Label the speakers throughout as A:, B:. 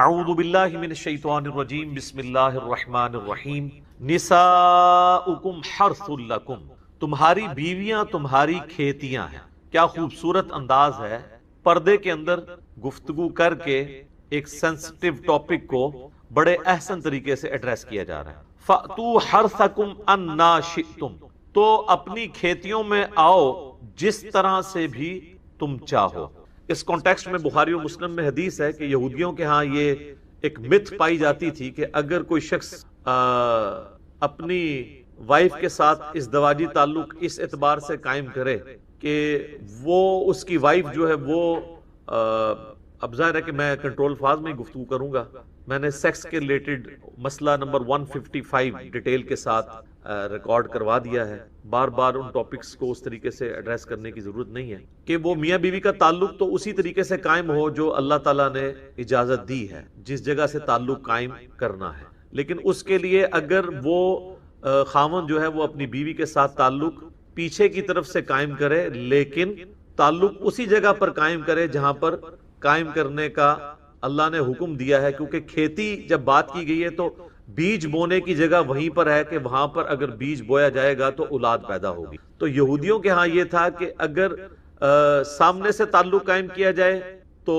A: اعوذ باللہ من الشیطان الرجیم بسم اللہ الرحمن الرحیم نساؤکم حرث لکم، تمہاری بیویاں تمہاری کھیتیاں ہیں۔ کیا خوبصورت انداز ہے، پردے کے اندر گفتگو کر کے ایک سینسٹیو ٹاپک کو بڑے احسن طریقے سے ایڈریس کیا جا رہا ہے۔ فَأْتُوا حَرْثَكُمْ أَنَّا شِئْتُمْ، تو اپنی کھیتیوں میں آؤ جس طرح سے بھی تم چاہو۔ اس کانٹیکسٹ میں بخاری و مسلم میں حدیث ہے کہ یہودیوں کے ہاں یہ ایک مت پائی جاتی تھی کہ اگر کوئی شخص اپنی وائف کے ساتھ ازدواجی تعلق اس اعتبار سے قائم کرے کہ وہ اس کی وائف جو ہے وہ اب ظاہر ہے کہ میں کنٹرول فاز میں ہی گفتگو کروں گا، میں نے سیکس کے ریلیٹڈ مسئلہ نمبر 155 ڈیٹیل کے ساتھ ریکارڈ کروا دیا ہے، بار بار ان ٹاپکس کو اس طریقے سے ایڈریس کرنے کی ضرورت نہیں ہے کہ وہ میاں بیوی کا تعلق تو اسی طریقے سے قائم ہو جو اللہ تعالیٰ نے اجازت دی ہے، جس جگہ سے تعلق قائم کرنا ہے، لیکن اس کے لیے اگر وہ خاوند جو ہے وہ اپنی بیوی کے ساتھ تعلق پیچھے کی طرف سے قائم کرے، لیکن تعلق اسی جگہ پر قائم کرے جہاں پر قائم کرنے کا اللہ نے حکم دیا ہے، کیونکہ کھیتی جب بات کی گئی ہے تو بیج بونے کی جگہ وہیں پر ہے کہ وہاں پر اگر بیج بویا جائے گا تو اولاد پیدا ہوگی۔ تو یہودیوں کے ہاں یہ تھا کہ اگر سامنے سے تعلق قائم کیا جائے تو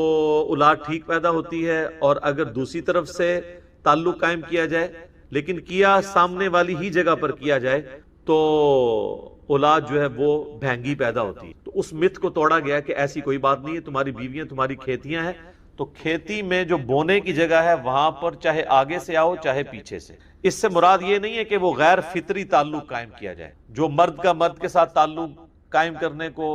A: اولاد ٹھیک پیدا ہوتی ہے، اور اگر دوسری طرف سے تعلق قائم کیا جائے لیکن کیا سامنے والی ہی جگہ پر کیا جائے تو اولاد جو ہے وہ بھینگی پیدا ہوتی ہے۔ تو اس مت کو توڑا گیا کہ ایسی کوئی بات نہیں ہے، تمہاری بیویاں تمہاری کھیتیاں ہیں، تو کھیتی میں جو بونے کی جگہ ہے وہاں پر چاہے آگے سے آؤ چاہے پیچھے سے۔ اس سے مراد یہ نہیں ہے کہ وہ غیر فطری تعلق قائم کیا جائے، جو مرد کا مرد کے ساتھ تعلق قائم کرنے کو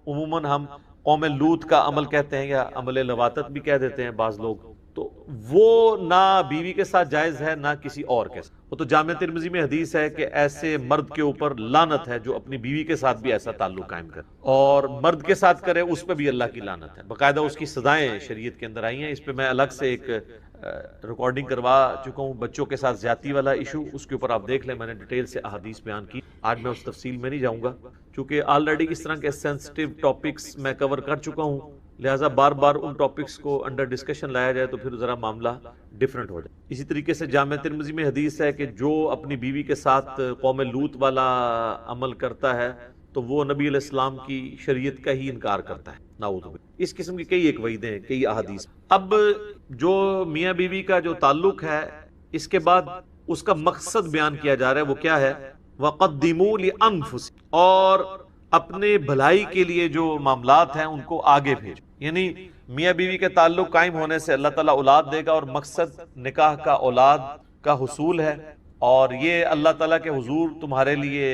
A: عموماً ہم قوم لوط کا عمل کہتے ہیں یا عمل لواطت بھی کہہ دیتے ہیں بعض لوگ، تو وہ نہ بیوی کے ساتھ جائز ہے نہ کسی اور کے ساتھ۔ وہ تو جامع ترمذی میں حدیث ہے کہ ایسے مرد کے اوپر لعنت ہے جو اپنی بیوی کے ساتھ بھی ایسا تعلق قائم کرے، اور مرد کے ساتھ کرے اس پہ بھی اللہ کی لعنت ہے، باقاعدہ اس کی سزائیں شریعت کے اندر آئی ہیں۔ اس پہ میں الگ سے ایک ریکارڈنگ کروا چکا ہوں، بچوں کے ساتھ زیادتی والا ایشو، اس کے اوپر آپ دیکھ لیں، میں نے ڈیٹیل سے احادیث بیان کی، آج میں اس تفصیل میں نہیں جاؤں گا چونکہ آلریڈی اس طرح کے سینسٹیو ٹاپکس میں کور کر چکا ہوں، لہٰذا بار بار ان ٹاپکس کو انڈر ڈسکشن لایا جائے تو پھر ذرا معاملہ ڈیفرنٹ ہو جائے۔ اسی طریقے سے جامع ترمذی میں حدیث ہے کہ جو اپنی بیوی کے ساتھ قوم لوط والا عمل کرتا ہے تو وہ نبی علیہ السلام کی شریعت کا ہی انکار کرتا ہے، نعوذ باللہ۔ اس قسم کی کئی ایک وعیدیں ہیں، کئی احادیث۔ اب جو میاں بیوی کا جو تعلق ہے، اس کے بعد اس کا مقصد بیان کیا جا رہا ہے، وہ کیا ہے؟ وَقَدِّمُوا لِأَنفُسِكُمْ، اور اپنے بھلائی کے لیے جو معاملات ہیں ان کو آگے بھیجو، یعنی میاں بیوی کے تعلق قائم ہونے سے اللہ تعالیٰ اولاد دے گا، اور مقصد نکاح کا اولاد کا حصول ہے، اور یہ اللہ تعالیٰ کے حضور تمہارے لیے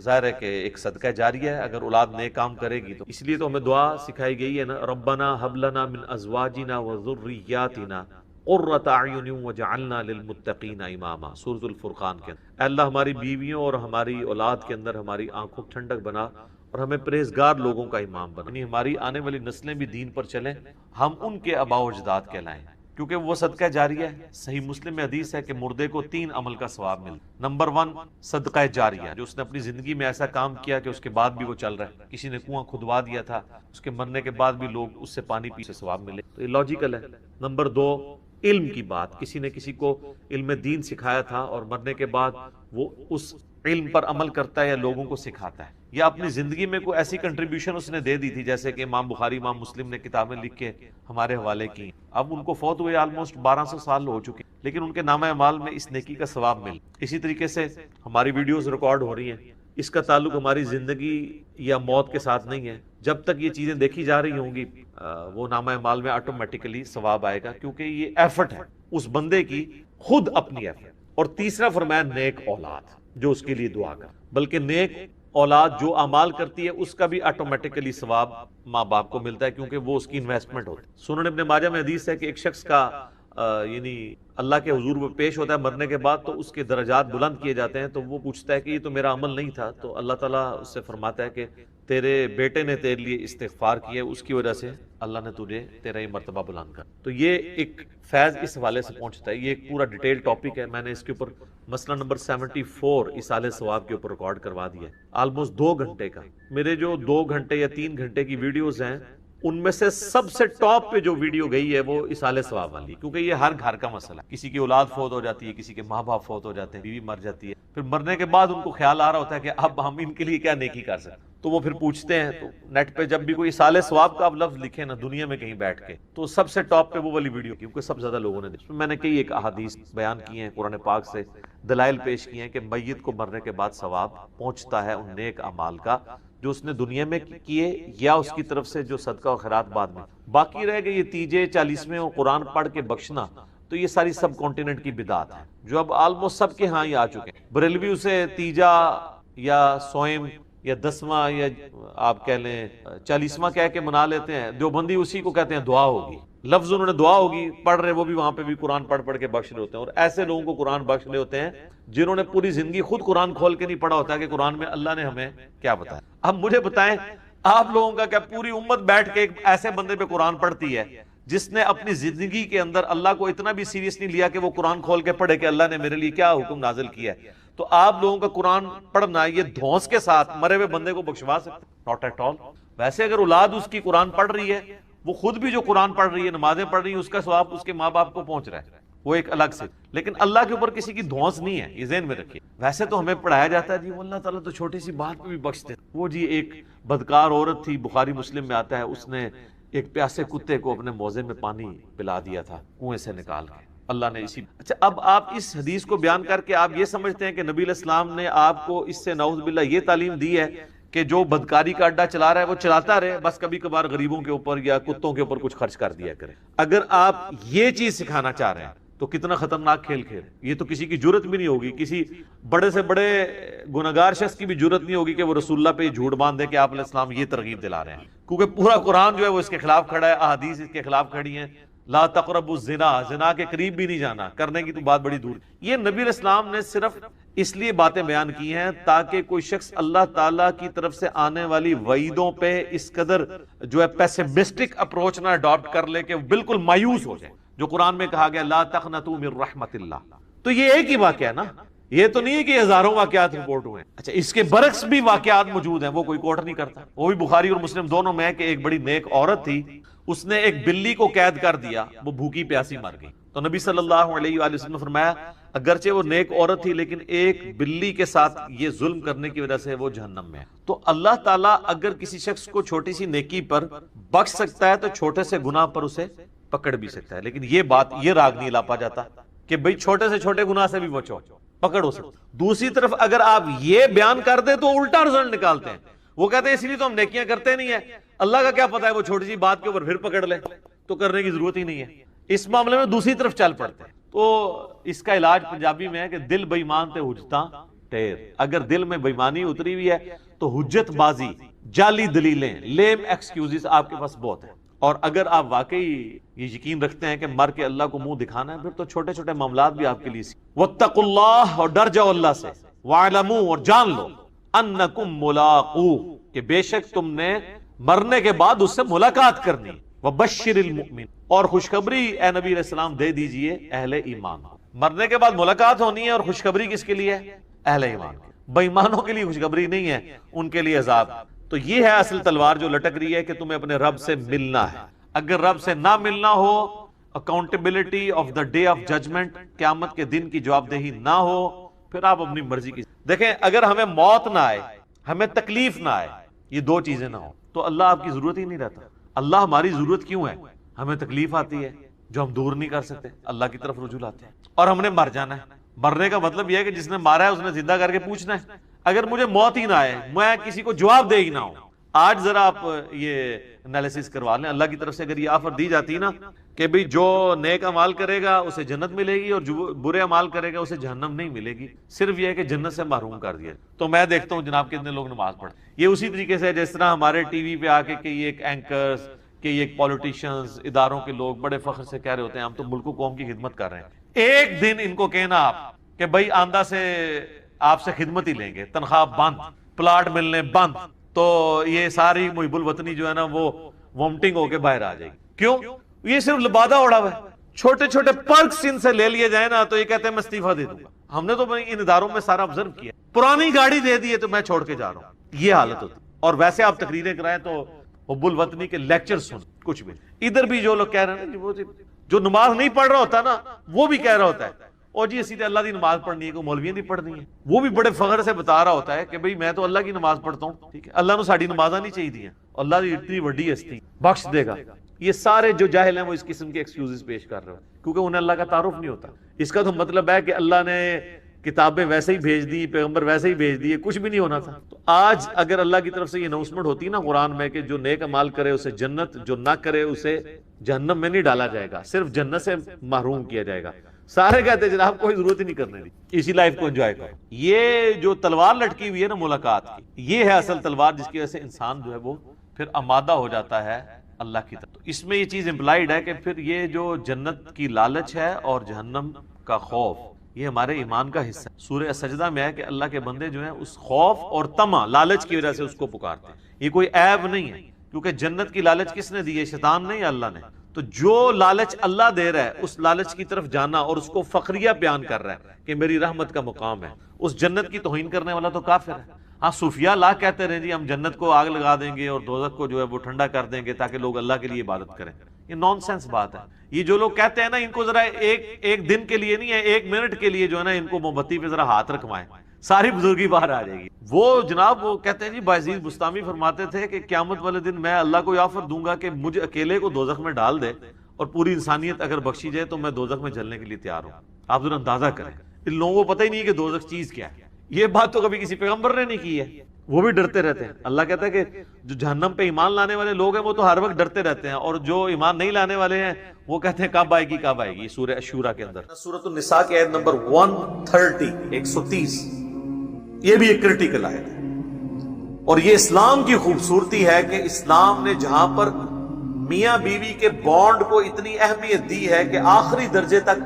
A: ظاہر ہے کہ ایک صدقہ جاریہ ہے اگر اولاد نیک کام کرے گی تو۔ اس لیے تو ہمیں دعا سکھائی گئی ہے نا، ربنا ھب لنا من ازواجنا وذریاتنا قرۃ اعین وجعلنا للمتقین اماما، سورۃ الفرقان کے اندر۔ اے اللہ ہماری بیویوں اور ہماری اولاد کے اندر ہماری آنکھوں ٹھنڈک بنا اور ہمیں پرہیزگار لوگوں کا امام بنا، یعنی ہماری آنے والی نسلیں بھی دین پر چلیں، ہم ان کے آباء و اجداد کہلائیں، کیونکہ وہ صدقہ جاریہ ہے۔ صحیح مسلم میں حدیث ہے کہ مردے کو 3 عمل کا ثواب ملتا۔ نمبر 1 صدقہ جاریہ، جو اس نے اپنی زندگی میں ایسا کام کیا کہ اس کے بعد بھی وہ چل رہا ہے، کسی نے کنواں کھدوا دیا تھا، اس کے مرنے کے بعد بھی لوگ اس سے پانی پی سے ثواب ملے، تو یہ لاجیکل ہے۔ نمبر 2 علم کی بات، کسی نے کسی کو علم دین سکھایا تھا اور مرنے کے بعد وہ اس علم پر عمل کرتا ہے یا لوگوں کو سکھاتا ہے، یا اپنی زندگی میں کوئی ایسی کنٹریبیوشن اس نے دے دی تھی، جیسے کہ امام بخاری امام مسلم نے کتابیں لکھ کے ہمارے حوالے کی، اب ان کو فوت ہوئے آلموسٹ 1200 سال ہو چکے، لیکن ان کے نامہ اعمال میں اس نیکی کا ثواب مل۔ اسی طریقے سے ہماری ویڈیوز ریکارڈ ہو رہی ہیں، اس کا تعلق ہماری زندگی یا موت کے ساتھ نہیں ہے، جب تک یہ چیزیں دیکھی جا رہی ہوں گی وہ نامہ اعمال میں آٹومیٹیکلی ثواب آئے گا، کیونکہ یہ ایفرٹ ہے اس بندے کی، خود اپنی ایفرٹ۔ اور تیسرا فرمایا نیک اولاد جو اس کے لیے دعا کر، بلکہ نیک اولاد جو اعمال کرتی ہے اس کا بھی آٹومیٹیکلی ثواب ماں باپ کو ملتا ہے، کیونکہ وہ اس کی انویسٹمنٹ ہوتی ہے۔ سنن ابن ماجہ میں حدیث ہے کہ ایک شخص کا یعنی اللہ کے حضور وہ پیش ہوتا ہے مرنے کے بعد، تو اس کے درجات بلند کیے جاتے ہیں، تو وہ پوچھتا ہے کہ یہ تو میرا عمل نہیں تھا، تو اللہ تعالیٰ اس سے فرماتا ہے کہ تیرے بیٹے نے تیرے لیے استغفار کیا، اس کی وجہ سے اللہ نے تجھے تیرا یہ مرتبہ بلند کر۔ تو یہ ایک فیض اس حوالے سے پہنچتا ہے، یہ ایک پورا ڈیٹیل ٹاپک ہے، میں نے اس کے اوپر مسئلہ نمبر 74 اصالہ ثواب کے اوپر ریکارڈ کروا دیا ہے، آلموسٹ 2 گھنٹے کا۔ میرے جو 2 گھنٹے یا 3 گھنٹے کی ویڈیوز ہیں ان میں سے سب سے ٹاپ پہ جو ویڈیو گئی ہے وہ اصالہ ثواب والی، کیونکہ یہ ہر گھر کا مسئلہ ہے. کسی کی اولاد فوت ہو جاتی ہے، کسی کے ماں باپ فوت ہو جاتے ہیں، بیوی مر جاتی ہے، پھر مرنے کے بعد ان کو خیال آ رہا ہوتا ہے کہ اب ہم ان کے لیے کیا نیکی کر سکتے. تو وہ پھر پوچھتے ہیں، تو نیٹ پہ جب بھی کوئی اصالہ ثواب کا آپ لفظ لکھیں نا دنیا میں کہیں بیٹھ کے، تو سب سے ٹاپ پہ وہ والی ویڈیو، کیونکہ سب زیادہ لوگوں نے دیکھی. میں نے کئی ایک احادیث بیان کی ہیں قرآن پاک سے، دلائل پیش کیے ہیں کہ میت کو مرنے کے بعد ثواب پہنچتا ہے ان نیک اعمال کا جو اس نے دنیا میں کیے، یا اس کی طرف سے جو صدقہ و خیرات بعد میں. باقی رہ گئے یہ تیجے 40ویں اور قرآن پڑھ کے بخشنا، تو یہ ساری سب کانٹیننٹ کی بدعات ہیں جو اب آلموسٹ سب کے ہاں ہی آ چکے ہیں. بریلوی اسے تیجا یا سوئم یا 10واں یا آپ کہہ لیں 40واں کہہ کے منا لیتے ہیں. دیوبندی اسی کو کہتے ہیں دعا ہوگی، لفظ انہوں نے دعا ہوگی پڑھ رہے، وہ بھی وہاں پہ بھی قرآن پڑھ پڑھ کے بخش رہے ہوتے ہیں. اور ایسے لوگوں کو قرآن بخش رہے ہوتے ہیں جنہوں نے پوری زندگی خود قرآن کھول کے نہیں پڑھا ہوتا کہ قرآن میں اللہ نے ہمیں کیا بتایا. اب مجھے بتائیں آپ لوگوں کا کیا پوری امت بیٹھ کے ایک ایسے بندے پہ قرآن پڑھتی ہے جس نے اپنی زندگی کے اندر اللہ کو اتنا بھی سیریس نہیں لیا کہ وہ قرآن کھول کے پڑھے کہ اللہ نے میرے لیے کیا حکم نازل کیا ہے. تو آپ لوگوں کا قرآن پڑھنا یہ دھونس کے ساتھ مرے ہوئے بندے کو بخشوا سکتے؟ Not at all. ویسے اگر اولاد اس کی قرآن پڑھ رہی ہے، وہ خود بھی جو قرآن پڑھ رہی ہے، نمازیں پڑھ رہی ہے، اس کا ثواب اس کے ماں باپ کو پہنچ رہا ہے، وہ ایک الگ سے. لیکن اللہ کے اوپر کسی کی دھونس نہیں ہے، یہ ذہن میں رکھیے. ویسے تو ہمیں پڑھایا جاتا ہے جی وہ اللہ تعالیٰ تو چھوٹی سی بات پہ بھی بخشتے ہیں. وہ جی ایک بدکار عورت تھی، بخاری مسلم میں آتا ہے، اس نے ایک پیاسے کتے کو اپنے موزے میں پانی پلا دیا تھا کنویں سے نکال کے. اللہ نے اسی. اچھا اب آپ اس حدیث کو بیان کر کے آپ یہ سمجھتے ہیں کہ نبی علیہ السلام نے آپ کو اس سے نعوذ باللہ یہ تعلیم دی ہے کہ جو بدکاری کا اڈا چلا رہا ہے وہ چلاتا رہے، بس کبھی کبھار غریبوں کے اوپر یا کتوں کے اوپر کچھ خرچ کر دیا کرے. اگر آپ یہ چیز سکھانا چاہ رہے ہیں تو کتنا خطرناک کھیل کھیل. یہ تو کسی کی جرت بھی نہیں ہوگی، کسی بڑے سے بڑے گنہگار شخص کی بھی جرت نہیں ہوگی کہ وہ رسول اللہ پہ جھوٹ باندھے کہ آپ علیہ السلام یہ ترغیب دلا رہے ہیں، کیونکہ پورا قرآن جو ہے وہ اس کے خلاف کھڑا ہے، احادیث اس کے خلاف کھڑی ہیں. لا تقربوا الزنا، زنا کے قریب بھی نہیں جانا، کرنے کی تو بات بڑی دور. یہ نبی علیہ السلام نے صرف اس لیے باتیں بیان کی ہیں تاکہ کوئی شخص اللہ تعالیٰ کی طرف سے آنے والی وعیدوں پہ اس قدر جو ہے پیسمسٹک اپروچ نہ اڈاپٹ کر لے کہ وہ بالکل مایوس ہو جائے. جو قرآن میں کہا گیا لا تقنطوا من رحمت اللہ، تو یہ ایک ہی واقعہ ہے نا، یہ تو نہیں ہے کہ ہزاروں واقعات رپورٹ ہوئے ہیں. اچھا اس کے برعکس بھی واقعات موجود ہیں، وہ کوئی کوٹ نہیں کرتا. وہ بھی بخاری اور مسلم دونوں میں ہے کہ ایک بڑی نیک عورت تھی، اس نے ایک بلی کو قید کر دیا، وہ بھوکی پیاسی مر گئی. تو نبی صلی اللہ علیہ وآلہ وسلم نے فرمایا اگرچہ وہ نیک عورت تھی لیکن ایک بلی کے ساتھ یہ ظلم کرنے کی وجہ سے وہ جہنم میں ہے. تو اللہ تعالیٰ اگر کسی شخص کو چھوٹی سی نیکی پر بخش سکتا ہے تو چھوٹے سے گناہ پر اسے پکڑ بھی سکتا ہے. لیکن یہ بات یہ راگ نہیں لاپا جاتا کہ بھئی چھوٹے سے چھوٹے گناہ سے بھی بچو، پکڑ ہو سکتا. دوسری طرف اگر آپ یہ بیان کر دیں تو الٹا رزلٹ نکالتے ہیں. وہ کہتے ہیں اس لیے تو ہم نیکیاں کرتے نہیں ہیں، اللہ کا کیا پتا ہے وہ چھوٹی سی بات کے اوپر پھر پکڑ لے تو کرنے کی ضرورت ہی نہیں ہے. اس معاملے میں دوسری طرف چل پڑتے ہیں. تو اس کا علاج پنجابی میں ہے کہ دل بے ایمان تے حجتاں ٹیر. اگر دل میں بے ایمانی اتری ہوئی ہے تو حجت بازی، جعلی دلیلیں، لیم ایکسکیوزز آپ کے پاس بہت ہیں. اور اگر آپ واقعی یہ یقین رکھتے ہیں کہ مر کے اللہ کو منہ دکھانا ہے، پھر تو چھوٹے چھوٹے معاملات بھی آپ کے لیے واتقوا اللہ، اور ڈر جاؤ اللہ سے، واعلموا، اور جان لو، انکم ملاقوہ، کہ بے شک تم نے مرنے کے بعد اس سے ملاقات کرنی. وبشر المؤمن، اور خوشخبری اے نبی علیہ السلام دے دیجئے اہل ایمان کو. مرنے کے بعد ملاقات ہونی ہے، اور خوشخبری کس کے لیے ہے؟ اہل ایمان کے. بے ایمانوں کے لیے خوشخبری نہیں ہے، ان کے لیے عذاب. تو یہ ہے اصل تلوار جو لٹک رہی ہے کہ تمہیں اپنے رب سے ملنا ہے. اگر رب سے نہ ملنا ہو، accountability of the day of judgement, قیامت کے دن کی جواب دہی نہ ہو، پھر آپ اپنی مرضی کی. دیکھیں اگر ہمیں موت نہ آئے، ہمیں تکلیف نہ آئے، یہ دو چیزیں نہ ہو تو اللہ آپ کی ضرورت ہی نہیں رہتا. اللہ ہماری ضرورت کیوں ہے؟ ہمیں تکلیف آتی ہے جو ہم دور نہیں کر سکتے، اللہ کی طرف رجوع لاتے ہیں. اور ہم نے مر جانا ہے. مرنے کا مطلب یہ ہے کہ جس نے مارا ہے اس نے زندہ کر کے پوچھنا ہے. اگر مجھے موت ہی نہ آئے، میں کسی کو جواب دے ہی نہ ہوں. آج ذرا آپ یہ انالیسس کروا لیں، اللہ کی طرف سے اگر یہ آفر دی جاتی نا کہ بھئی جو نیک اعمال کرے گا اسے جنت ملے گی اور جو برے اعمال کرے گا اسے جہنم نہیں ملے گی، صرف یہ ہے کہ جنت سے محروم کر دیا. تو میں دیکھتا ہوں جناب کتنے لوگ نماز پڑھتے. یہ اسی طریقے سے جس طرح ہمارے ٹی وی پہ آ کے کہ یہ ایک اینکرز، کہ یہ ایک پولیٹیشنز، اداروں کے لوگ بڑے فخر سے کہہ رہے ہوتے ہیں ہم تو ملک و قوم کی خدمت کر رہے ہیں. ایک دن ان کو کہنا آپ کہ بھئی آندہ سے آپ سے خدمت ہی لیں گے، تنخواہ بند، پلاٹ ملنے بند، تو یہ ساری محب الوطنی جو ہے نا وہ وومٹنگ ہو کے باہر آ جائے گی. کیوں؟ یہ صرف لبادہ اڑا ہوا ہے. چھوٹے چھوٹے پرکس ان سے لے لیے جائیں نا تو یہ کہتے ہیں میں استعفیٰ دے دوں گا. ہم نے تو ان اداروں میں سارا آبزرو کیا، پرانی گاڑی دے دی ہے تو میں چھوڑ کے جا رہا ہوں، یہ حالت ہوتی. اور ویسے آپ تقریریں کرائیں تو حب الوطنی کے لیکچر سن، کچھ بھی ادھر بھی جو لوگ کہہ رہے ہیں نا وہ جو نماز نہیں پڑھ رہا ہوتا نا وہ بھی کہہ رہا ہوتا ہے اور جی سیدھے اللہ کی نماز پڑھنی ہے، کوئی مولوی نہیں پڑھنی ہے، وہ بھی بڑے فخر سے بتا رہا ہوتا ہے کہ بھئی میں تو اللہ کی نماز پڑھتا ہوں، ٹھیک ہے، اللہ نے ساڑی نمازاں نہیں چاہیے دی ہیں، اللہ کی اتنی بڑی ہستی بخش دے گا۔ یہ سارے جو جاہل ہیں وہ اس قسم کے ایکسکیوزز پیش کر رہے ہیں کیونکہ انہیں اللہ کا تعارف نہیں ہوتا۔ اس کا تو مطلب ہے کہ اللہ نے کتابیں ویسے ہی بھیج دی، پیغمبر ویسے ہی بھیج دیے، کچھ بھی نہیں ہونا تھا۔ تو آج اگر اللہ کی طرف سے یہ اناؤنسمنٹ ہوتی نا قرآن میں کہ جو نیک اعمال کرے اسے جنت، جو نہ کرے اسے جہنم میں نہیں ڈالا جائے گا، صرف جنت سے محروم کیا جائے گا، سارے کہتے ہیں جناب کوئی ضرورت ہی نہیں کرنے دی، اسی لائف کو انجوائے کرو۔ یہ جو تلوار لٹکی ہوئی ہے نا ملاقات کی، یہ ہے اصل تلوار جس کی وجہ سے انسان جو ہے وہ پھر آمادہ ہو جاتا ہے اللہ کی طرف۔ تو اس میں یہ چیز امپلائیڈ ہے کہ پھر یہ جو جنت کی لالچ ہے اور جہنم کا خوف، یہ ہمارے ایمان کا حصہ ہے۔ سورہ سجدہ میں ہے کہ اللہ کے بندے جو ہیں اس خوف اور طمع، لالچ کی وجہ سے اس کو پکارتے ہیں۔ یہ کوئی عیب نہیں ہے کیونکہ جنت کی لالچ کس نے دی ہے؟ شیطان نہیں، اللہ نے۔ تو جو لالچ اللہ دے رہا ہے اس لالچ کی طرف جانا اور اس کو فخریہ بیان کر رہا ہے کہ میری رحمت کا مقام ہے، اس جنت کی توہین کرنے والا تو کافر ہے۔ ہاں صوفیاء لا کہتے رہے جی ہم جنت کو آگ لگا دیں گے اور دوزخ کو جو ہے وہ ٹھنڈا کر دیں گے تاکہ لوگ اللہ کے لیے عبادت کریں، یہ نان سینس بات ہے۔ یہ جو لوگ کہتے ہیں نا ان کو ذرا ایک دن کے لیے نہیں ہے، 1 منٹ کے لیے جو ہے نا ان کو موم بتی پہ ذرا ہاتھ رکھوائیں، ساری بزرگی باہر آ جائے گی۔ وہ جناب وہ کہتے ہیں جی بایزید بستامی فرماتے تھے کہ قیامت والے دن میں اللہ کو یہ آفر دوں گا کہ مجھے اکیلے کو دوزخ میں ڈال دے اور پوری انسانیت اگر بخشی جائے تو میں دوزخ میں جلنے کے لیے تیار ہوں۔ آپ ذرا اندازہ کریں، ان لوگوں کو پتہ ہی نہیں کہ دوزخ چیز کیا ہے۔ یہ بات تو کبھی کسی پیغمبر نے نہیں کی ہے، وہ بھی ڈرتے رہتے ہیں۔ اللہ کہتا ہے کہ جو جہنم پہ ایمان لانے والے لوگ ہیں وہ تو ہر وقت ڈرتے رہتے ہیں، اور جو ایمان نہیں لانے والے ہیں وہ کہتے ہیں کب آئے گی کب آئے گی۔ سورہ شورا کے اندر سورۃ النساء کی آیت نمبر 130 130 یہ بھی ایک کرٹیکل آیت ہے، اور یہ اسلام کی خوبصورتی ہے کہ اسلام نے جہاں پر میاں بیوی کے بانڈ کو اتنی اہمیت دی ہے کہ آخری درجے تک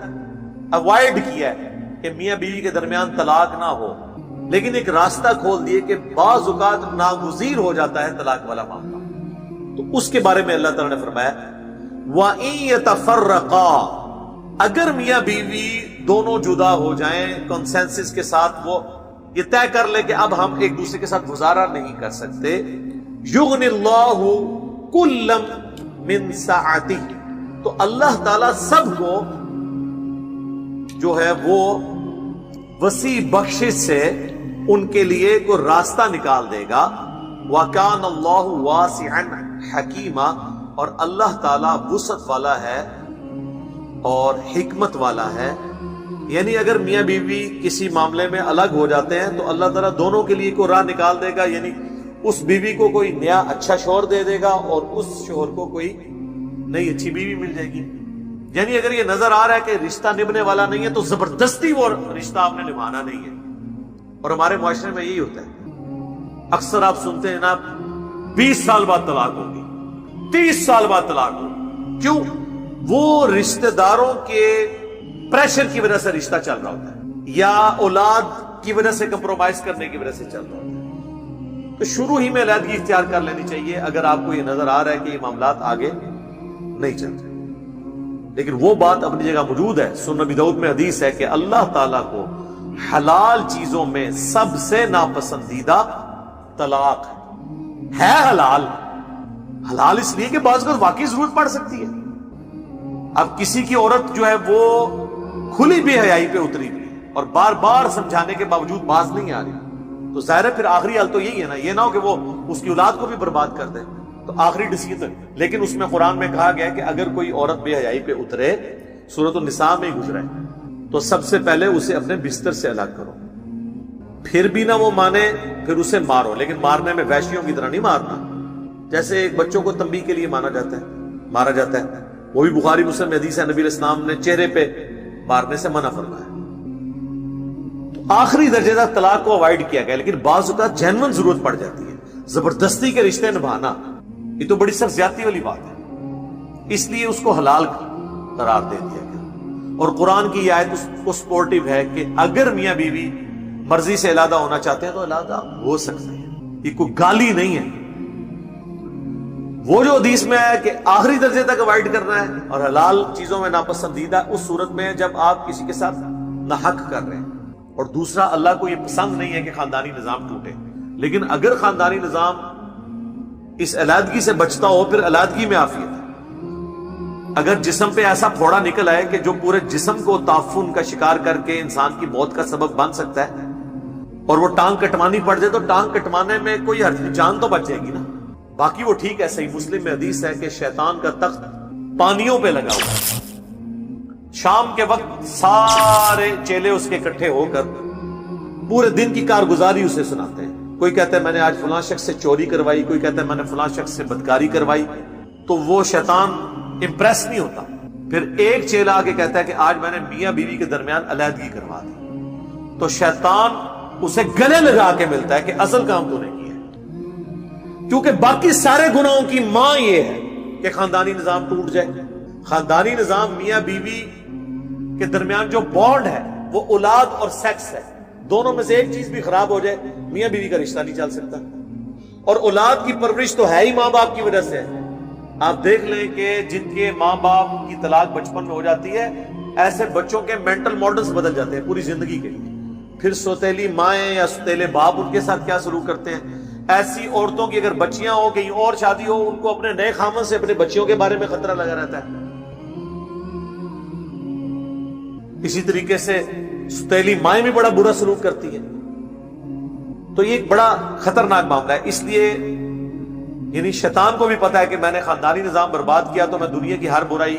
A: اوائڈ کیا ہے کہ میاں بیوی کے درمیان طلاق نہ ہو، لیکن ایک راستہ کھول دیے کہ بعض اوقات ناگزیر ہو جاتا ہے طلاق والا معاملہ۔ تو اس کے بارے میں اللہ تعالیٰ نے فرمایا وَإِن يَتَفَرَّقَا، اگر میاں بیوی دونوں جدا ہو جائیں کنسنسس کے ساتھ، وہ یہ طے کر لے کہ اب ہم ایک دوسرے کے ساتھ گزارا نہیں کر سکتے، یغنی اللہ کلا من سعتہ، تو اللہ تعالیٰ سب کو جو ہے وہ وسیع بخشش سے ان کے لیے کوئی راستہ نکال دے گا۔ وَكَانَ اللَّهُ وَاسِعًا حَكِيمًا، اور اللہ تعالیٰ وسعت والا ہے اور حکمت والا ہے۔ یعنی اگر میاں بیوی کسی معاملے میں الگ ہو جاتے ہیں تو اللہ تعالیٰ دونوں کے لیے کوئی راہ نکال دے گا، یعنی اس بیوی کو کوئی نیا اچھا شوہر دے دے گا اور اس شوہر کو کوئی نئی اچھی بیوی مل جائے گی۔ یعنی اگر یہ نظر آ رہا ہے کہ رشتہ نبھنے والا نہیں ہے تو زبردستی وہ رشتہ آپ نے نبھانا نہیں ہے۔ اور ہمارے معاشرے میں یہی ہوتا ہے، اکثر آپ سنتے ہیں نا 20 سال بعد طلاق ہوگی، 30 سال بعد طلاق ہوگی، کیوں؟ وہ رشتہ داروں کے پریشر کی وجہ سے رشتہ چل رہا ہوتا ہے یا اولاد کی وجہ سے کمپرومائز کرنے کی وجہ سے چل رہا ہوتا ہے۔ تو شروع ہی میں علیحدگی اختیار کر لینی چاہیے اگر آپ کو یہ نظر آ رہا ہے کہ یہ معاملات آگے نہیں چل رہے۔ لیکن وہ بات اپنی جگہ موجود ہے، سنن ابی داؤد میں حدیث ہے کہ اللہ تعالیٰ کو حلال چیزوں میں سب سے ناپسندیدہ طلاق ہے حلال۔ حلال اس لیے کہ بعض اوقات واقعی ضرورت پڑ سکتی ہے۔ اب کسی کی عورت جو ہے وہ کھلی بے حیائی پہ اتری ہوئی اور بار بار سمجھانے کے باوجود باز نہیں آ رہی، تو ظاہر ہے پھر آخری حل تو یہی ہے نا، یہ نہ ہو کہ وہ اس کی اولاد کو بھی برباد کر دے، تو آخری ڈیسیژن۔ لیکن اس میں قرآن میں کہا گیا کہ اگر کوئی عورت بے حیائی پہ اترے، سورۃ النساء میں ہی گزرا ہے، تو سب سے پہلے اسے اپنے بستر سے الگ کرو، پھر بھی نہ وہ مانے پھر اسے مارو، لیکن مارنے میں وحشیوں کی طرح نہیں مارنا، جیسے ایک بچوں کو تنبیہ کے لیے مارا جاتا ہے، وہ بھی بخاری مسلم میں حدیث ہے، نبی علیہ السلام نے چہرے پہ مارنے سے منع فرمایا۔ تو آخری درجے تک طلاق کو اوائڈ کیا گیا، لیکن بعض اوقات جینون ضرورت پڑ جاتی ہے، زبردستی کے رشتے نبھانا یہ تو بڑی سخت زیادتی والی بات ہے، اس لیے اس کو حلال قرار دے دیا گیا۔ اور قرآن کی یہ آیت اس کو سپورٹیو ہے کہ اگر میاں بیوی مرضی سے علیحدہ ہونا چاہتے ہیں تو علیحدہ ہو سکتے ہیں، یہ کوئی گالی نہیں ہے۔ وہ جو حدیث میں ہے کہ آخری درجے تک اوائڈ کرنا ہے اور حلال چیزوں میں ناپسندیدہ اس صورت میں جب آپ کسی کے ساتھ ناحق کر رہے ہیں، اور دوسرا اللہ کو یہ پسند نہیں ہے کہ خاندانی نظام ٹوٹے، لیکن اگر خاندانی نظام اس علیحدگی سے بچتا ہو پھر علیحدگی میں عافیت ہے۔ اگر جسم پہ ایسا پھوڑا نکل آئے کہ جو پورے جسم کو تعفن کا شکار کر کے انسان کی موت کا سبب بن سکتا ہے اور وہ ٹانگ کٹوانی پڑ جائے تو ٹانگ کٹوانے میں کوئی حرج نہیں، جان تو بچ جائے گی نا، باقی وہ ٹھیک ہے۔ صحیح مسلم میں حدیث ہے کہ شیطان کا تخت پانیوں پہ لگا ہوا ہے، شام کے وقت سارے چیلے اس کے اکٹھے ہو کر پورے دن کی کارگزاری اسے سناتے ہیں۔ کوئی کہتا ہے میں نے آج فلاں شخص سے چوری کروائی، کوئی کہتا ہے میں نے فلاں شخص سے بدکاری کروائی، تو وہ شیطان امپریس نہیں ہوتا۔ پھر ایک چیلا آگے کہتا ہے کہ آج میں نے میاں بیوی کے درمیان علیحدگی کروا دی، تو شیطان اسے گلے لگا کے ملتا ہے کہ اصل کام تو نے کیا ہے، کیونکہ باقی سارے گناہوں کی ماں یہ ہے کہ خاندانی نظام ٹوٹ جائے۔ خاندانی نظام میاں بیوی کے درمیان جو بانڈ ہے وہ اولاد اور سیکس ہے، دونوں میں سے ایک چیز بھی خراب ہو جائے میاں بیوی کا رشتہ نہیں چل سکتا۔ اور اولاد کی پرورش تو ہے ہی ماں باپ کی وجہ سے ہے۔ آپ دیکھ لیں کہ جن کے ماں باپ کی طلاق بچپن میں ہو جاتی ہے، ایسے بچوں کے مینٹل ماڈلز بدل جاتے ہیں پوری زندگی کے لیے۔ پھر سوتیلی مائیں یا سوتیلے باپ ان کے ساتھ کیا سلوک کرتے ہیں۔ ایسی عورتوں کی اگر بچیاں ہو، کہیں اور شادی ہو، ان کو اپنے نئے خامن سے اپنے بچیوں کے بارے میں خطرہ لگا رہتا ہے۔ اسی طریقے سے سوتیلی مائیں بھی بڑا برا سلوک کرتی ہیں۔ تو یہ ایک بڑا خطرناک معاملہ ہے۔ اس لیے یعنی شیطان کو بھی پتا ہے کہ میں نے خاندانی نظام برباد کیا تو میں دنیا کی ہر برائی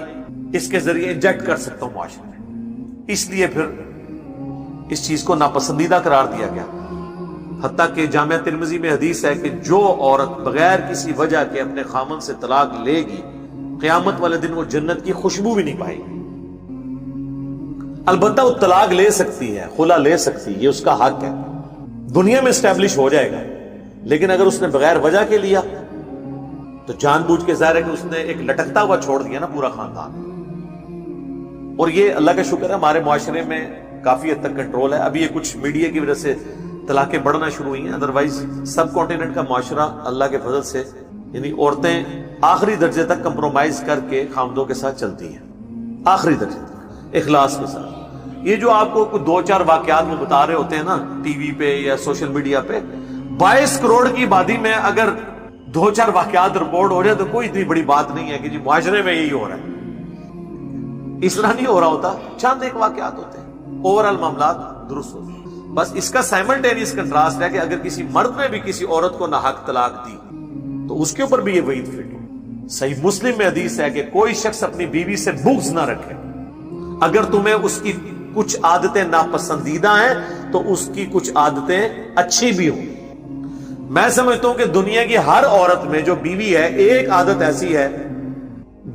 A: اس کے ذریعے انجیکٹ کر سکتا ہوں معاشرے میں، اس لیے پھر اس چیز کو ناپسندیدہ قرار دیا گیا۔ حتیٰ کہ جامعہ ترمذی میں حدیث ہے کہ جو عورت بغیر کسی وجہ کے اپنے خامن سے طلاق لے گی، قیامت والے دن وہ جنت کی خوشبو بھی نہیں پائے گی۔ البتہ وہ طلاق لے سکتی ہے، خلا لے سکتی ہے، یہ اس کا حق ہے، دنیا میں اسٹیبلش ہو جائے گا۔ لیکن اگر اس نے بغیر وجہ کے لیا تو جان بوجھ کے ظاہر ہے کہ اس نے ایک لٹکتا ہوا چھوڑ دیا نا پورا خاندان۔ اور یہ اللہ کا شکر ہے ہمارے معاشرے میں کافی حد تک کنٹرول ہے۔ ابھی یہ کچھ میڈیا کی وجہ سے طلاقیں بڑھنا شروع ہوئی ہیں، ادروائز سب کانٹیننٹ کا معاشرہ اللہ کے فضل سے یعنی عورتیں آخری درجے تک کمپرومائز کر کے خامدوں کے ساتھ چلتی ہیں، آخری درجے تک اخلاص کے ساتھ۔ یہ جو آپ کو کچھ 2-4 واقعات میں بتا رہے ہوتے ہیں نا ٹی وی پہ یا سوشل میڈیا پہ، 22 کروڑ کی آبادی میں اگر 2-4 واقعات رپورٹ ہو جائے تو کوئی اتنی بڑی بات نہیں ہے کہ جی معاشرے میں یہی ہو رہا ہے۔ اس طرح نہیں ہو رہا ہوتا، چند ایک واقعات ہوتے ہیں، اوورآل معاملات درست ہوتے ہیں۔ بس اس کا سائملٹینیس کنٹراسٹ ہے کہ اگر کسی مرد نے بھی کسی عورت کو ناحق طلاق دی تو اس کے اوپر بھی یہ وعید فٹ ہو۔ صحیح مسلم میں حدیث ہے کہ کوئی شخص اپنی بیوی سے بغض نہ رکھے، اگر تمہیں اس کی کچھ عادتیں ناپسندیدہ ہیں تو اس کی کچھ عادتیں اچھی بھی ہوں۔ میں سمجھتا ہوں کہ دنیا کی ہر عورت میں جو بیوی ہے ایک عادت ایسی ہے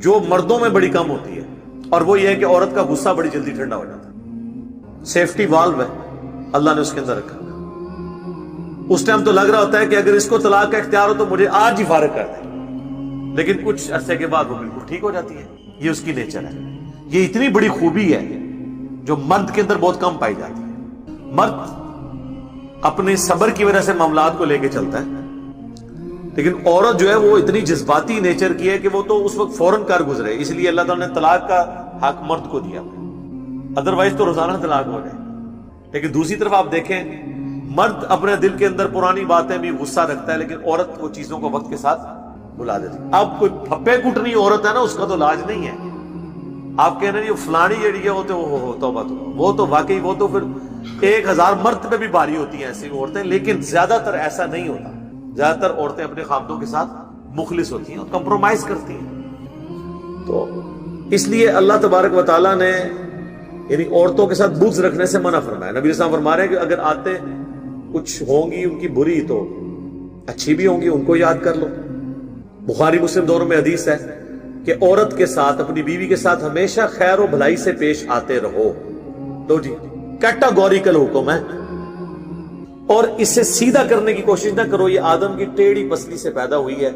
A: جو مردوں میں بڑی کم ہوتی ہے، اور وہ یہ ہے کہ عورت کا غصہ بڑی جلدی ٹھنڈا ہو جاتا ہے۔ سیفٹی والو ہے اللہ نے اس کے اندر رکھا۔ اس ٹائم تو لگ رہا ہوتا ہے کہ اگر اس کو طلاق کا اختیار ہو تو مجھے آج ہی فارغ کر دے، لیکن کچھ عرصے کے بعد وہ بالکل ٹھیک ہو جاتی ہے۔ یہ اس کی نیچر ہے۔ یہ اتنی بڑی خوبی ہے جو مرد کے اندر بہت کم پائی جاتی ہے۔ مرد اپنے صبر کی وجہ سے معاملات کو لے کے چلتا ہے، لیکن عورت جو ہے وہ اتنی جذباتی نیچر کی ہے کہ وہ تو اس وقت فوراً کر گزرے، اس لیے اللہ تعالیٰ نے طلاق کا حق مرد کو دیا، ادروائز تو روزانہ طلاق ہو جائے۔ لیکن دوسری طرف آپ دیکھیں مرد اپنے دل کے اندر پرانی باتیں بھی غصہ رکھتا ہے، لیکن عورت وہ چیزوں کو وقت کے ساتھ بھلا دیتی۔ اب کوئی پھپے کٹنی عورت ہے نا، اس کا تو علاج نہیں ہے۔ آپ کہہ رہے ہیں یہ فلانی جڑی ہے وہ تو توبہ تو وہ تو واقعی وہ تو پھر 1000 مرد پہ بھی بھاری ہوتی ہیں ایسی عورتیں، لیکن زیادہ تر ایسا نہیں ہوتا۔ زیادہ تر عورتیں اپنے خامدوں کے ساتھ مخلص ہوتی ہیں اور کمپرومائز کرتی ہیں۔ تو اس لیے اللہ تبارک و تعالیٰ نے یعنی عورتوں کے ساتھ بغض رکھنے سے منع فرمایا۔ نبی صلی اللہ علیہ وسلم فرما رہے ہیں کہ اگر آتے کچھ ہوں گی ان کی بری تو اچھی بھی ہوں گی، ان کو یاد کر لو۔ بخاری مسلم دونوں میں حدیث ہے کہ عورت کے ساتھ اپنی بیوی کے ساتھ ہمیشہ خیر و بھلائی سے پیش آتے رہو۔ تو جی کیٹاگوریکل حکم ہے، اور اسے سیدھا کرنے کی کوشش نہ کرو۔ یہ آدم کی ٹیڑھی پسلی سے پیدا ہوئی ہے،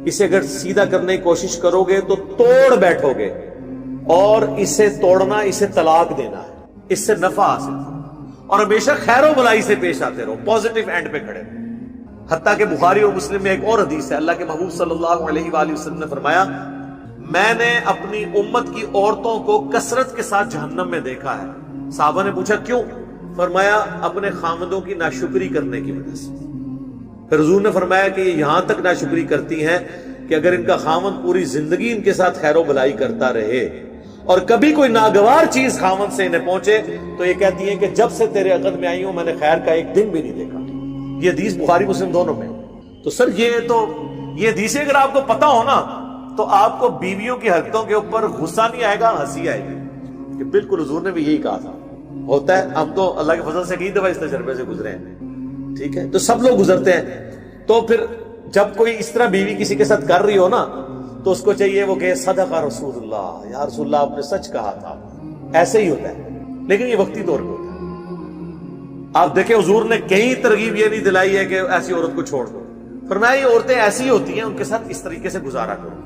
A: اسے اگر سیدھا کرنے کی کوشش کرو گے تو توڑ بیٹھو گے، اور اسے توڑنا اسے طلاق دینا ہے، اس سے نفع حاصل، اور ہمیشہ خیر و بھلائی سے پیش آتے رہو، پازیٹیو اینڈ پہ کھڑے رہو۔ حتیٰ کہ بخاری اور مسلم میں ایک اور حدیث ہے، اللہ کے محبوب صلی اللہ علیہ وآلہ وسلم نے فرمایا میں نے اپنی امت کی عورتوں کو کثرت کے ساتھ جہنم میں دیکھا ہے۔ صحابہ نے پوچھا کیوں؟ فرمایا اپنے خامدوں کی ناشکری کرنے کی وجہ سے۔ پھر حضور نے فرمایا کہ یہ یہاں تک ناشکری کرتی ہیں کہ اگر ان کا خاوند پوری زندگی ان کے ساتھ خیر و بلائی کرتا رہے اور کبھی کوئی ناگوار چیز خاوند سے انہیں پہنچے تو یہ کہتی ہیں کہ جب سے تیرے عقد میں آئی ہوں میں نے خیر کا ایک دن بھی نہیں دیکھا. یہ حدیث بخاری مسلم دونوں میں. تو سر یہ حدیثیں اگر آپ کو پتا ہو نا تو آپ کو بیویوں کی حرکتوں کے اوپر غصہ نہیں آئے گا, ہنسی آئے گی کہ بالکل حضور نے بھی یہی کہا تھا. ہوتا ہے, ہم تو اللہ کے فضل سے کئی دفعہ اس تجربے سے گزرے ہیں, ٹھیک ہے, تو سب لوگ گزرتے ہیں. تو پھر جب کوئی اس طرح بیوی کسی کے ساتھ کر رہی ہو نا تو اس کو چاہیے وہ کہ صدق رسول اللہ, یا رسول اللہ آپ نے سچ کہا تھا. ایسے ہی ہوتا ہے, لیکن یہ وقتی طور پہ ہوتا ہے. آپ دیکھیں حضور نے کہیں ترغیب یہ نہیں دلائی ہے کہ ایسی عورت کو چھوڑ دو. فرمایا یہ عورتیں ایسی ہوتی ہیں, ان کے ساتھ اس طریقے سے گزارا کرو.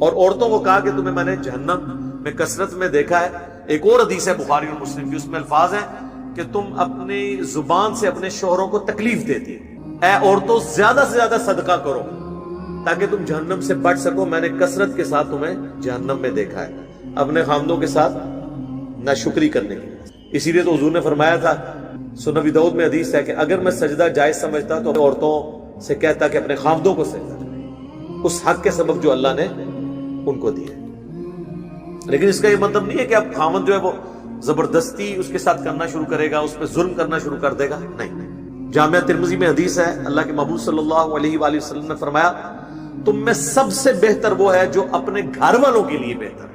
A: اور عورتوں کو کہا کہ تمہیں میں نے جہنم میں کثرت میں دیکھا ہے. ایک اور حدیث ہے بخاری اور مسلم کی, اس میں الفاظ ہیں کہ تم اپنی زبان سے اپنے شوہروں کو تکلیف دیتی, اے عورتوں زیادہ سے زیادہ صدقہ کرو تاکہ تم جہنم سے بچ سکو. میں نے کثرت کے ساتھ تمہیں جہنم میں دیکھا ہے اپنے خامدوں کے ساتھ ناشکری کرنے کی. اسی لیے تو حضور نے فرمایا تھا, سنن ابی داؤد میں حدیث ہے کہ اگر میں سجدہ جائز سمجھتا تو عورتوں سے کہتا کہ اپنے خامدوں کو سجدہ کریں اس حق کے سبب جو اللہ نے ان کو دیا. لیکن اس کا یہ مطلب نہیں ہے کہ اب خامد جو ہے وہ زبردستی اس کے ساتھ کرنا شروع کرے گا, اس پہ ظلم کرنا شروع کر دے گا. نہیں. جامعہ ترمذی میں حدیث ہے, اللہ کے محبوب صلی اللہ علیہ وآلہ وسلم نے فرمایا تم میں سب سے بہتر وہ ہے جو اپنے گھر والوں کے لیے بہتر ہے.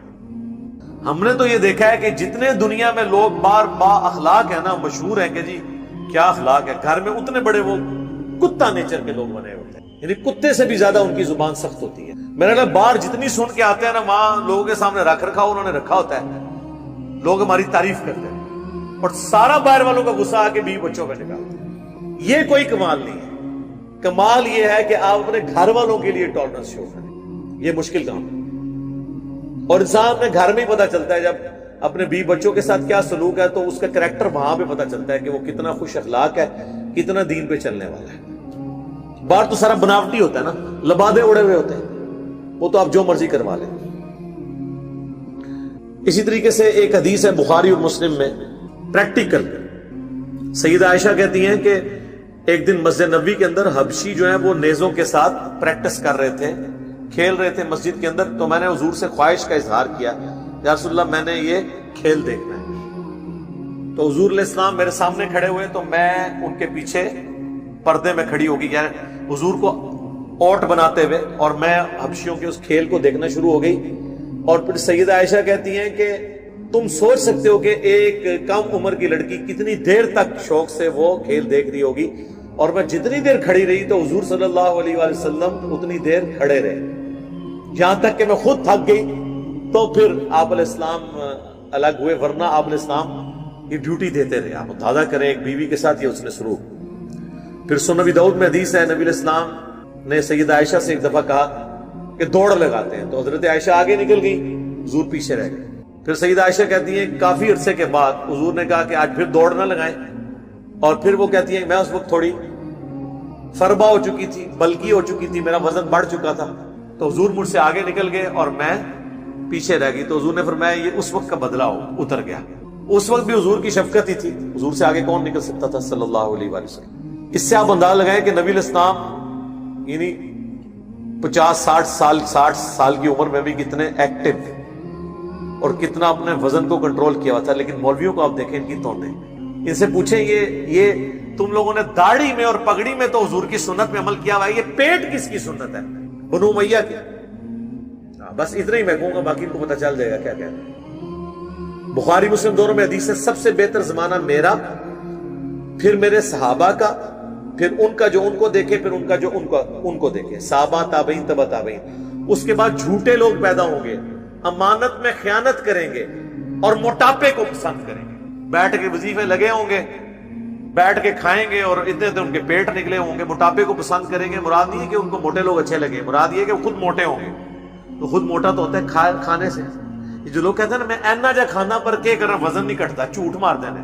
A: ہم نے تو یہ دیکھا ہے کہ جتنے دنیا میں لوگ با اخلاق ہیں نا, مشہور ہیں کہ جی کیا اخلاق ہے, گھر میں اتنے بڑے وہ کتا نیچر کے لوگ بنے ہوتے ہیں, یعنی کتے سے بھی زیادہ ان کی زبان سخت ہوتی ہے. میرا خیال باہر جتنی سن کے آتے ہیں نا وہاں لوگوں کے سامنے رکھ رکھا انہوں نے رکھا ہوتا ہے, لوگ ہماری تعریف کرتے ہیں اور سارا باہر والوں کا غصہ آ کے بیوی بچوں پہ نکالتے ہیں. یہ کوئی کمال نہیں ہے. کمال یہ ہے کہ آپ اپنے گھر والوں کے لیے ٹالرنس شو کریں. یہ مشکل کام ہے اور انسان میں گھر میں ہی پتہ چلتا ہے جب اپنے بیوی بچوں کے ساتھ کیا سلوک ہے تو اس کا کریکٹر وہاں پہ پتہ چلتا ہے کہ وہ کتنا خوش اخلاق ہے, کتنا دین پہ چلنے والا ہے. باہر تو سارا بناوٹی ہوتا ہے نا, لبادے اڑے ہوئے ہوتے ہیں, وہ تو آپ جو مرضی کروا لیں. اسی طریقے سے ایک حدیث ہے بخاری اور مسلم میں, پریکٹیکل. سیدہ عائشہ کہتی ہیں کہ ایک دن مسجد نبوی کے اندر حبشی جو ہیں وہ نیزوں کے ساتھ پریکٹس کر رہے تھے, کھیل رہے تھے مسجد کے اندر. تو میں نے حضور سے خواہش کا اظہار کیا, یا رسول اللہ میں نے یہ کھیل دیکھنا ہے. تو حضور علیہ السلام میرے سامنے کھڑے ہوئے تو میں ان کے پیچھے پردے میں کھڑی ہوگی, یعنی حضور کو اوٹ بناتے ہوئے, اور میں حبشیوں کے اس کھیل کو دیکھنا شروع ہو گئی. اور پھر سیدہ عائشہ کہتی ہیں کہ تم سوچ سکتے ہو کہ ایک کم عمر کی لڑکی کتنی دیر تک شوق سے وہ کھیل دیکھ رہی ہوگی. اور میں جتنی دیر کھڑی رہی تو حضور صلی اللہ علیہ وآلہ وسلم اتنی دیر کھڑے رہے, یہاں تک کہ میں خود تھک گئی. تو پھر آپ علیہ السلام الگ ہوئے, ورنہ آپ علیہ السلام یہ ڈیوٹی دیتے رہے. آپ اندازہ کریں ایک بیوی کے ساتھ یہ اس نے شروع. پھر سنن ابی داؤد میں حدیث ہے, نبی علیہ السلام نے سیدہ عائشہ سے ایک دفعہ کہا کہ دوڑ لگاتے ہیں. تو حضرت عائشہ آگے نکل گئی, حضور پیچھے رہ گئے. پھر سیدہ عائشہ کہتی ہیں کافی عرصے کے بعد حضور نے کہا کہ آج پھر دوڑ نہ لگائیں. اور پھر وہ کہتی ہیں میں اس وقت تھوڑی فربا ہو چکی تھی, بلکی ہو چکی تھی, میرا وزن بڑھ چکا تھا. تو حضور مجھ سے آگے نکل گئے اور میں پیچھے رہ گئی. تو حضور نے فرمایا یہ اس وقت کا بدلہ اتر گیا. اس وقت بھی حضور کی شفقت ہی تھی, حضور سے آگے کون نکل سکتا تھا صلی اللہ علیہ وآلہ وسلم. اس سے آپ اندازہ لگائیں کہ نبی علیہ السلام یعنی 50-60 سال کی عمر میں بھی کتنے ایکٹیو اور کتنا اپنے وزن کو کنٹرول کیا ہوا تھا. لیکن مولویوں کو آپ دیکھیں ان کی توندیں, ان سے پوچھیں یہ تم لوگوں نے داڑھی میں اور پگڑی میں تو حضور کی سنت میں عمل کیا ہوا ہے, یہ پیٹ کس کی سنت ہے؟ بنو امیہ کی. بس اتنا ہی میں کہوں گا, باقی ان کو پتہ چل جائے گا کیا کہنا ہے. بخاری مسلم دونوں میں حدیث ہے سب سے بہتر زمانہ میرا, پھر میرے صحابہ کا, پھر ان کا جو ان کو دیکھے, پھر ان کا جو ان کو دیکھے, صحابہ تابعین تبع تابعین. اس کے بعد جھوٹے لوگ پیدا ہوں گے, امانت میں خیانت کریں گے اور موٹاپے کو پسند کریں گے. بیٹھ کے وظیفے لگے ہوں گے, بیٹھ کے کھائیں گے اور اتنے ان کے پیٹ نکلے ہوں گے. موٹاپے کو پسند کریں گے, مراد نہیں ہے کہ ان کو موٹے لوگ اچھے لگے, مراد یہ کہ وہ خود موٹے ہوں گے. تو خود موٹا تو ہوتا ہے کھانے سے. یہ جو لوگ کہتے ہیں نا میں اینا جا کھانا پر کے کر وزن نہیں کٹتا, جھوٹ مار دینے.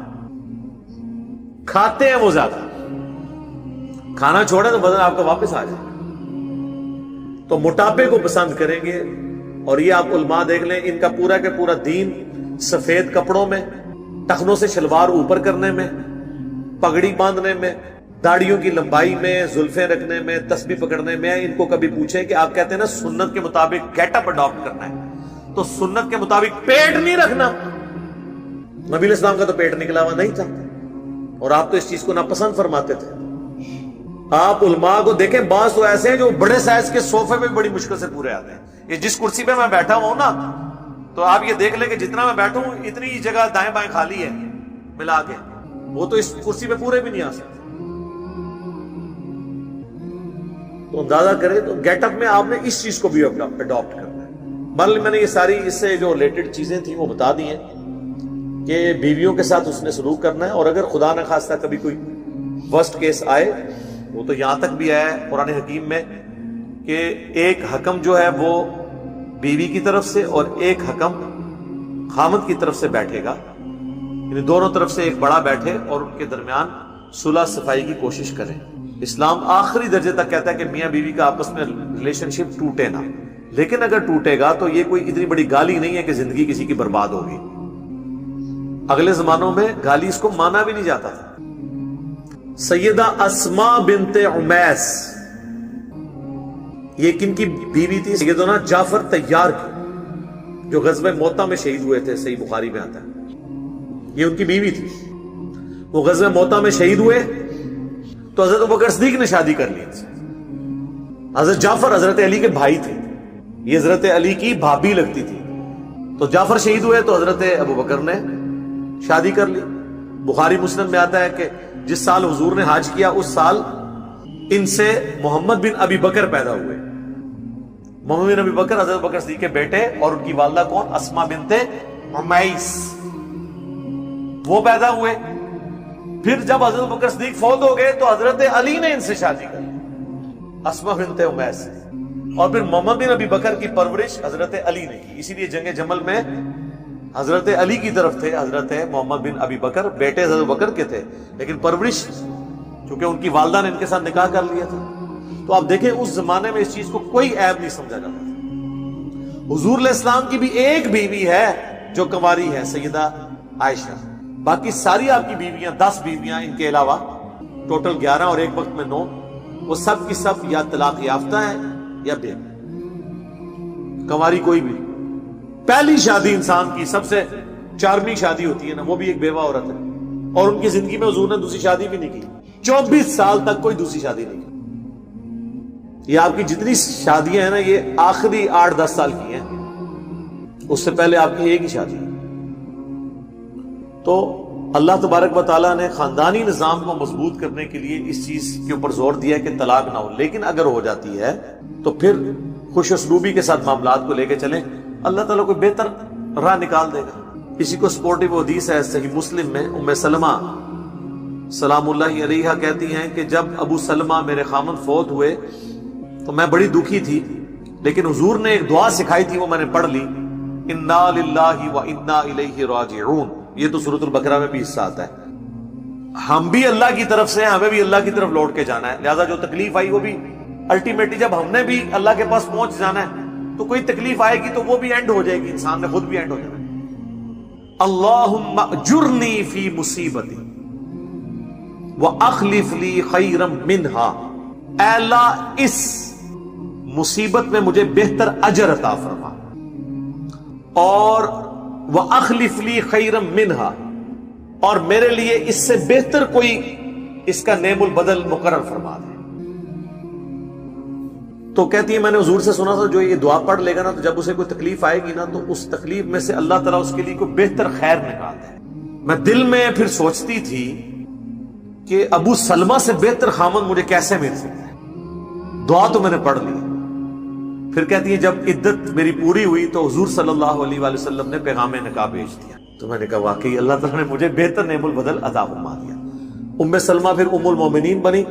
A: کھاتے ہیں وہ زیادہ, کھانا چھوڑے تو وزن آپ کا واپس آ جائے. تو موٹاپے کو پسند کریں گے. اور یہ آپ علماء دیکھ لیں, ان کا پورا کے پورا دین سفید کپڑوں میں, ٹخنوں سے شلوار اوپر کرنے میں, پگڑی باندھنے میں, داڑھیوں کی لمبائی میں، زلفیں رکھنے میں، تسبیح پکڑنے میں، ان کو کبھی پوچھیں کہ آپ کہتے ہیں نا سنت کے مطابق گیٹ اپ اڈاپٹ کرنا ہے، تو سنت کے مطابق پیٹ نہیں رکھنا۔ نبی علیہ السلام کا تو پیٹ نکلا ہوا نہیں تھا، اور آپ تو اس چیز کو ناپسند فرماتے تھے۔ آپ علماء کو دیکھیں، بعض تو ایسے ہیں جو بڑے سائز کے صوفے میں بڑی مشکل سے پورے آتے ہیں۔ یہ جس کرسی پہ میں بیٹھا ہوں نا، تو آپ یہ دیکھ لیں کہ جتنا میں بیٹھوں اتنی ہی جگہ دائیں بائیں خالی ہے ملا کے، وہ تو اس کرسی پہ پورے بھی نہیں آ سکتے۔ تو اندازہ کریں، تو گیٹ اپ میں آپ نے اس چیز کو بھی اڈاپٹ کرنا ہے۔ بل میں نے یہ ساری اس سے جو ریلیٹڈ چیزیں تھیں وہ بتا دی ہیں کہ بیویوں کے ساتھ اس نے سلوک کرنا ہے، اور اگر خدا نہ خواستہ کبھی کوئی ورسٹ کیس آئے، وہ تو یہاں تک بھی آیا ہے قرآن حکیم میں کہ ایک حکم جو ہے وہ بیوی کی طرف سے اور ایک حکم خامد کی طرف سے بیٹھے گا، یعنی دونوں طرف سے ایک بڑا بیٹھے اور ان کے درمیان صلح صفائی کی کوشش کریں۔ اسلام آخری درجے تک کہتا ہے کہ میاں بیوی کا آپس میں ریلیشن شپ ٹوٹے نہ، لیکن اگر ٹوٹے گا تو یہ کوئی اتنی بڑی گالی نہیں ہے کہ زندگی کسی کی برباد ہوگی۔ اگلے زمانوں میں گالی اس کو مانا بھی نہیں جاتا تھا۔ سیدہ اسماء بنت عمیس، یہ کن کی بیوی تھی؟ سیدنا جعفر طیار کی، جو غزوہ موتہ میں شہید ہوئے تھے، صحیح بخاری میں آتا ہے، یہ ان کی بیوی تھی۔ وہ غزوہ موتہ میں شہید ہوئے تو حضرت ابوبکر صدیق نے شادی کر لی۔ حضرت جعفر حضرت علی کے بھائی تھے، یہ حضرت علی کی بھابھی لگتی تھی، تو جعفر شہید ہوئے تو حضرت ابوبکر نے شادی کر لی۔ بخاری مسلم میں آتا ہے کہ جس سال حضور نے حج کیا اس سال ان سے محمد بن ابی بکر پیدا ہوئے۔ محمد بن ابی بکر حضرت ابوبکر صدیق کے بیٹے، اور ان کی والدہ کون؟ اسماء بنت عمیس، وہ پیدا ہوئے۔ پھر جب حضرت ابوبکر صدیق فوت ہو گئے تو حضرت علی نے ان سے شادی کر لی، اسماء بنت عمیس سے، اور پھر محمد بن ابی بکر کی پرورش حضرت علی نے کی۔ اسی لیے جنگ جمل میں حضرت علی کی طرف تھے، حضرت محمد بن ابی بکر بیٹے حضرت بکر کے تھے، لیکن پرورش چونکہ ان کی والدہ نے ان کے ساتھ نکاح کر لیا تھا۔ تو آپ دیکھیں اس زمانے میں اس چیز کو کوئی عیب نہیں سمجھا جاتا تھا۔ حضور علیہ السلام کی بھی ایک بیوی ہے جو کنواری ہے، سیدہ عائشہ۔ باقی ساری آپ کی بیویاں، 10 بیویاں ان کے علاوہ ٹوٹل 11 اور ایک وقت میں 9، وہ سب کی سب یا طلاق یافتہ ہیں یا بے، کنواری کوئی بھی۔ پہلی شادی انسان کی سب سے 4ویں شادی ہوتی ہے نا، وہ بھی ایک بیوہ عورت ہے، اور ان کی زندگی میں حضور نے دوسری شادی بھی نہیں کی، 24 سال تک کوئی دوسری شادی نہیں کی۔ یہ آپ کی جتنی شادیاں ہیں نا، یہ آخری 8-10 سال کی ہیں، اس سے پہلے آپ کی ایک ہی شادی۔ تو اللہ تبارک و تعالیٰ نے خاندانی نظام کو مضبوط کرنے کے لیے اس چیز کے اوپر زور دیا کہ طلاق نہ ہو، لیکن اگر ہو جاتی ہے تو پھر خوش اسلوبی کے ساتھ معاملات کو لے کے چلیں، اللہ تعالیٰ کوئی بہتر راہ نکال دے گا۔ کسی کو سپورٹیو حدیث ہے صحیح مسلم میں، ام سلمہ سلام اللہ علیہا کہتی ہیں کہ جب ابو سلمہ میرے خامن فوت ہوئے تو میں بڑی دکھی تھی، لیکن حضور نے ایک دعا سکھائی تھی، وہ میں نے پڑھ لی، انا للہ و انا الیہ راجعون۔ یہ تو سورۃ البقرہ میں بھی حصہ آتا ہے۔ ہم بھی اللہ کی طرف سے ہیں، ہمیں بھی اللہ کی طرف لوٹ کے جانا ہے، لہذا جو تکلیف آئی وہ بھی الٹیمیٹلی جب ہم نے بھی اللہ کے پاس پہنچ جانا ہے، تو کوئی تکلیف آئے گی تو وہ بھی اینڈ ہو جائے گی، انسان نے خود بھی اینڈ ہو جانا ہے۔ اللہم اجرنی فی مصیبتی واخلف لی خیرا منہا، اے اللہ اس مصیبت میں مجھے بہتر اجر عطا فرما، اور واخلف لی خیرا منہا، اور میرے لیے اس سے بہتر کوئی اس کا نعم البدل مقرر فرما دے۔ تو کہتی ہے میں نے حضور سے سنا تھا جو یہ دعا پڑھ لے گا نا، تو جب اسے کوئی تکلیف آئے گی نا تو اس تکلیف میں سے اللہ تعالیٰ اس کے لیے کوئی بہتر خیر نکالتا ہے۔ میں دل میں پھر سوچتی تھی کہ ابو سلمہ سے بہتر خامن مجھے کیسے مل سکتا ہے، دعا تو میں نے پڑھ لی۔ پھر کہتی ہے جب عدت میری پوری ہوئی تو حضور صلی اللہ علیہ وآلہ وسلم نے پیغام نکاح بھیج دیا، تو میں نے کہا واقعی اللہ تعالیٰ نے مجھے بہتر نعم البدل عطا فرما دیا۔ ام سلمہ پھر ام المومنین بنی،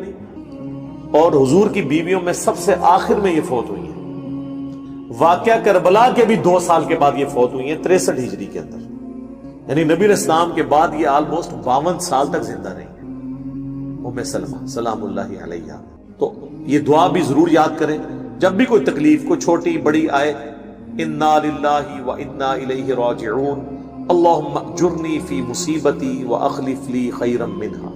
A: اور حضور کی بیویوں میں سب سے آخر میں یہ فوت ہوئی ہیں۔ واقعہ کربلا کے بھی 2 سال کے بعد یہ فوت ہوئی ہیں، 63 ہجری کے اندر، یعنی نبی علیہ السلام کے بعد یہ آلموسٹ 52 سال تک زندہ رہی ہیں ام سلمہ سلام اللہ علیہا۔ تو یہ دعا بھی ضرور یاد کریں جب بھی کوئی تکلیف کوئی چھوٹی بڑی آئے، انا للہ و انا الیہ راجعون، اللہم اجرنی فی مصیبتی واخلف لی خیرا منہا۔